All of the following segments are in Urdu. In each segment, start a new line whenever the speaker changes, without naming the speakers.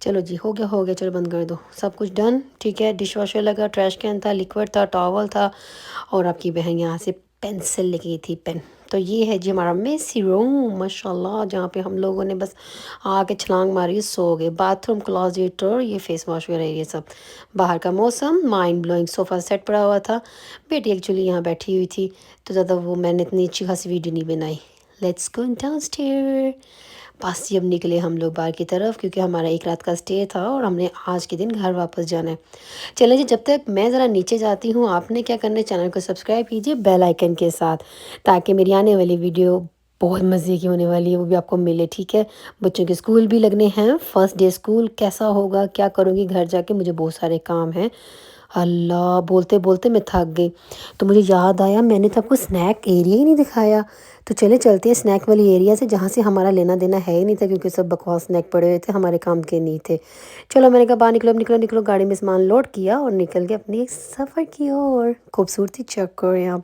چلو جی ہو گیا چلو بند کر دو، سب کچھ ڈن، ٹھیک ہے۔ ڈش واشر لگا، ٹریش کین تھا، لیکوڈ تھا، ٹاول تھا، اور آپ کی بہن یہاں سے پینسل لے گئی تھی، پین۔ تو یہ ہے جی ہمارا میسی روم ماشاء اللہ، جہاں پہ ہم لوگوں نے بس آ کے چھلانگ ماری، سو گئے۔ باتھ روم، کلازٹ اور یہ فیس واش وغیرہ یہ سب۔ باہر کا موسم مائنڈ بلوئنگ، صوفہ سیٹ پڑا ہوا تھا، بیٹی ایکچولی یہاں بیٹھی ہوئی تھی تو زیادہ وہ میں نے اتنی اچھی خاصی ویڈیو نہیں بنائی۔ Let's go down stair. بس جب نکلے ہم لوگ باہر کی طرف، کیونکہ ہمارا ایک رات کا اسٹے تھا اور ہم نے آج کے دن گھر واپس جانا ہے۔ چلیں جی، جب تک میں ذرا نیچے جاتی ہوں، آپ نے کیا کرنا ہے، چینل کو سبسکرائب کیجیے بیل آئیکن کے ساتھ، تاکہ میری آنے والی ویڈیو بہت مزے کی ہونے والی ہے، وہ بھی آپ کو ملے، ٹھیک ہے۔ بچوں کے اسکول بھی لگنے ہیں، فرسٹ ڈے اسکول کیسا ہوگا، کیا کروں گی گھر جا کے، مجھے بہت سارے کام ہیں۔ اللہ، بولتے بولتے میں تھک گئی، تو مجھے یاد آیا میں نے تو آپ کو اسنیک ایریا ہی نہیں دکھایا۔ تو چلے چلتے ہیں اسنیک والی ایریا سے، جہاں سے ہمارا لینا دینا ہے ہی نہیں تھا، کیونکہ سب بکواس اسنیک پڑے ہوئے تھے، ہمارے کام کے نہیں تھے۔ چلو میں نے کہا باہر نکلو، نکلو نکلو، گاڑی میں سامان لوڈ کیا اور نکل کے اپنے سفر کی اور خوبصورتی چیک کرو۔ یہاں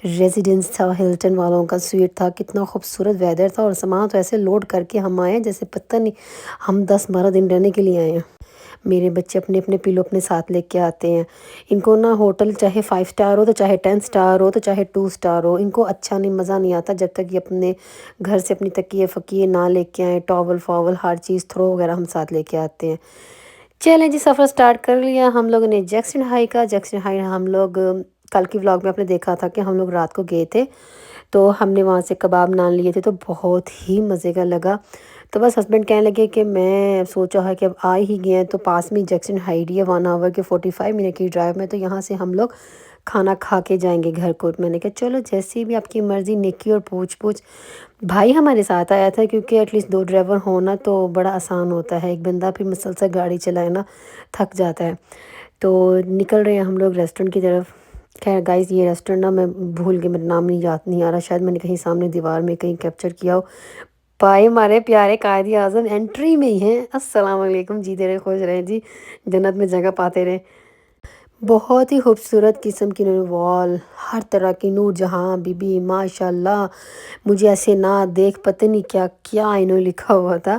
ریزیڈنس تھا ہلٹن والوں کا، سویٹ تھا، کتنا خوبصورت ویدر تھا، اور سامان تو ایسے لوڈ کر کے ہم آئے جیسے پتہ نہیں ہم 10-12 دن رہنے کے لیے آئے ہیں۔ میرے بچے اپنے اپنے پیلو اپنے ساتھ لے کے آتے ہیں۔ ان کو نا ہوٹل چاہے 5 اسٹار ہو، تو چاہے 10 اسٹار ہو، تو چاہے 2 اسٹار ہو، ان کو اچھا نہیں، مزہ نہیں آتا جب تک یہ اپنے گھر سے اپنی تکیے فکیے نہ لے کے آئیں، ٹاول فاول ہر چیز تھرو وغیرہ ہم ساتھ لے کے آتے ہیں۔ چلیں جی، سفر سٹارٹ کر لیا ہم لوگوں نے جیکسن ہائی کا۔ جیکسن ہائی ہم لوگ کل کی ولاگ میں آپ نے دیکھا تھا کہ ہم لوگ رات کو گئے تھے، تو ہم نے وہاں سے کباب نان لیے تھے، تو بہت ہی مزے کا لگا۔ تو بس ہسبینڈ کہنے لگے کہ میں سوچا ہے کہ اب آ ہی گئے ہیں تو پاس میں جیکسن ہائیڈ ہے، 1 آور کے 45 منٹ کی ڈرائیو میں، تو یہاں سے ہم لوگ کھانا کھا کے جائیں گے گھر کو۔ میں نے کہا چلو جیسی بھی آپ کی مرضی، نیکی اور پوچھ پوچھ۔ بھائی ہمارے ساتھ آیا تھا، کیونکہ ایٹ لیسٹ 2 ڈرائیور ہونا تو بڑا آسان ہوتا ہے، ایک بندہ پھر مسلسل گاڑی چلائے نا تھک جاتا ہے۔ تو نکل رہے ہیں ہم لوگ ریسٹورنٹ کی طرف۔ خیر گائز، یہ ریسٹورنٹ نا میں بھول گئی، میرا نام نہیں یاد نہیں آ رہا، شاید میں نے کہیں سامنے دیوار میں کہیں کیپچر کیا ہو۔ بھائی ہمارے پیارے قائد اعظم انٹری میں ہی ہیں۔ السلام علیکم، جیتے رہے خوش رہیں جی، جنت میں جگہ پاتے رہیں۔ بہت ہی خوبصورت قسم کی انہوں نے وال، ہر طرح کی، نور جہاں بی بی ماشاء اللہ، مجھے ایسے نہ دیکھ پتہ نہیں کیا کیا انہوں لکھا ہوا تھا۔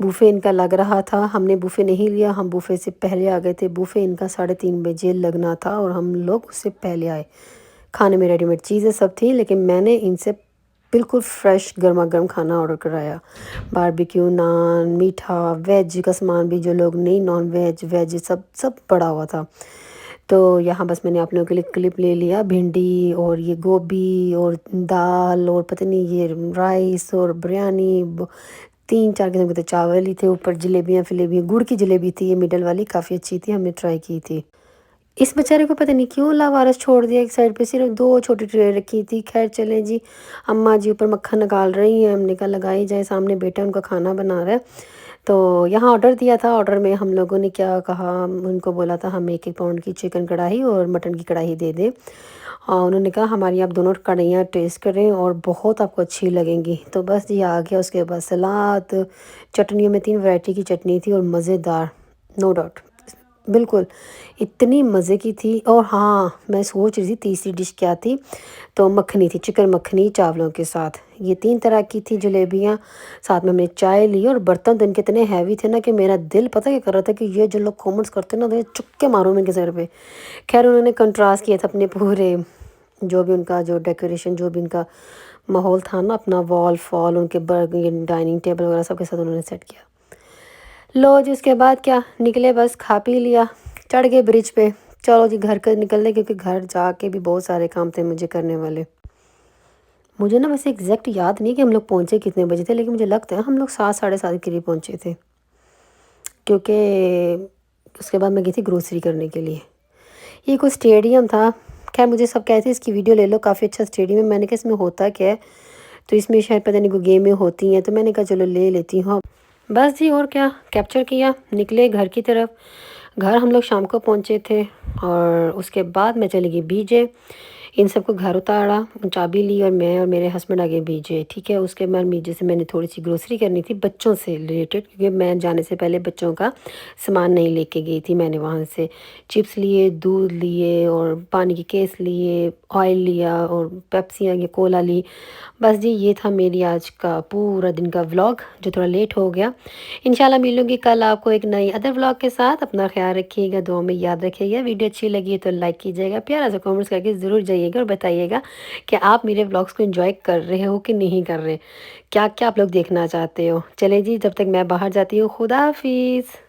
بوفے ان کا لگ رہا تھا، ہم نے بوفے نہیں لیا، ہم بوفے سے پہلے آ گئے تھے۔ بوفے ان کا 3:30 بجے لگنا تھا اور ہم لوگ اس سے پہلے آئے۔ کھانے میں ریڈی میڈ چیزیں سب تھیں، لیکن میں نے ان سے بالکل فریش گرما گرم کھانا آرڈر کرایا۔ باربیکیو، نان، میٹھا، ویج کا سامان بھی، جو لوگ نہیں نان ویج ویج سب پڑا ہوا تھا۔ تو یہاں بس میں نے آپ لوگوں کے لیے کلپ لے لیا، بھنڈی اور یہ گوبھی اور دال اور پتہ نہیں یہ رائس اور بریانی، 3-4 قسم کے تو چاول ہی تھے، اوپر جلیبیاں فلیبیاں، گڑ کی جلیبی تھی یہ مڈل والی، کافی اچھی تھی، ہم نے ٹرائی کی تھی۔ اس بیچارے کو پتہ نہیں کیوں لاوارث چھوڑ دیا، ایک سائڈ پہ صرف 2 چھوٹی ٹرے رکھی تھی۔ خیر چلیں جی، اماں جی اوپر مکھن نکال رہی ہیں، ہم نے کہا لگائی جائے، سامنے بیٹا ان کا کھانا بنا رہا ہے۔ تو یہاں آرڈر دیا تھا، آرڈر میں ہم لوگوں نے کیا کہا، ان کو بولا تھا ہم 1 پاؤنڈ کی چکن کڑھائی اور مٹن کی کڑھائی دے دیں، اور انہوں نے کہا ہماری آپ دونوں کڑھائیاں ٹیسٹ کریں اور بہت آپ کو اچھی لگیں گی۔ تو بس یہ آ گیا، اس کے بعد سلاد، چٹنیوں میں 3 ورائٹی کی چٹنی تھی اور مزیدار، نو ڈاؤٹ، بالکل اتنی مزے کی تھی۔ اور ہاں، میں سوچ رہی تھی تیسری ڈش کیا تھی، تو مکھنی تھی، چکن مکھنی چاولوں کے ساتھ، یہ 3 طرح کی تھی جلیبیاں، ساتھ میں ہم نے چائے لی، اور برتن تو ان کے اتنے ہیوی تھے نا کہ میرا دل پتہ کیا کر رہا تھا کہ یہ جو لوگ کامنٹس کرتے ہیں نا، تو یہ چک کے ماروں میں کے سر پہ۔ خیر انہوں نے کنٹراسٹ کیا تھا اپنے پورے جو بھی ان کا جو ڈیکوریشن، جو بھی ان کا ماحول تھا نا، اپنا وال فال، ان کے ڈائننگ ٹیبل وغیرہ سب کے ساتھ انہوں نے سیٹ کیا۔ لو جی، اس کے بعد کیا نکلے، بس کھا پی لیا، چڑھ گئے برج پہ۔ چلو جی گھر کا نکل لے، کیونکہ گھر جا کے بھی بہت سارے کام تھے مجھے کرنے والے۔ مجھے نا ویسے ایگزیکٹ یاد نہیں کہ ہم لوگ پہنچے کتنے بجے تھے، لیکن مجھے لگتا ہے ہم لوگ 7-7:30 کے قریب پہنچے تھے، کیونکہ اس کے بعد میں گئی تھی گروسری کرنے کے لیے۔ یہ کوئی اسٹیڈیم تھا، خیر مجھے سب کہتے ہیں اس کی ویڈیو لے لو، کافی اچھا اسٹیڈیم ہے۔ میں نے کہا اس میں ہوتا کیا ہے، تو اس میں شاید پتہ نہیں کوئی گیمیں ہوتی ہیں، تو میں نے کہا چلو لے لیتی ہوں۔ بس جی، اور کیا، کیپچر کیا، نکلے گھر کی طرف۔ گھر ہم لوگ شام کو پہنچے تھے، اور اس کے بعد میں چلی گئی بی جے۔ ان سب کو گھر اتارا، چابی لی اور میں اور میرے ہسبینڈ آگے بھیجے، ٹھیک ہے۔ اس کے بعد میجے سے میں نے تھوڑی سی گروسری کرنی تھی بچوں سے ریلیٹڈ، کیونکہ میں جانے سے پہلے بچوں کا سامان نہیں لے کے گئی تھی، میں نے وہاں سے چپس لیے، دودھ لیے اور پانی کے کیس لیے، آئل لیا اور پیپسیاں یا کولا لی۔ بس جی یہ تھا میری آج کا پورا دن کا ولاگ جو تھوڑا لیٹ ہو گیا۔ انشاءاللہ ملوں گی کل آپ کو ایک نئی ادر ولاگ کے ساتھ۔ اپنا خیال رکھیے گا، دعاؤں میں یاد رکھیے گا۔ ویڈیو اچھی لگی ہے تو لائک کیجیے گا، پیارا سا کامنٹس کر کے ضرور جائیے گا اور بتائیے گا کہ آپ میرے ولاگس کو انجوائے کر رہے ہو کہ نہیں کر رہے، کیا کیا آپ لوگ دیکھنا چاہتے ہو۔ چلے جی، جب تک میں باہر جاتی ہوں، خدا حافظ۔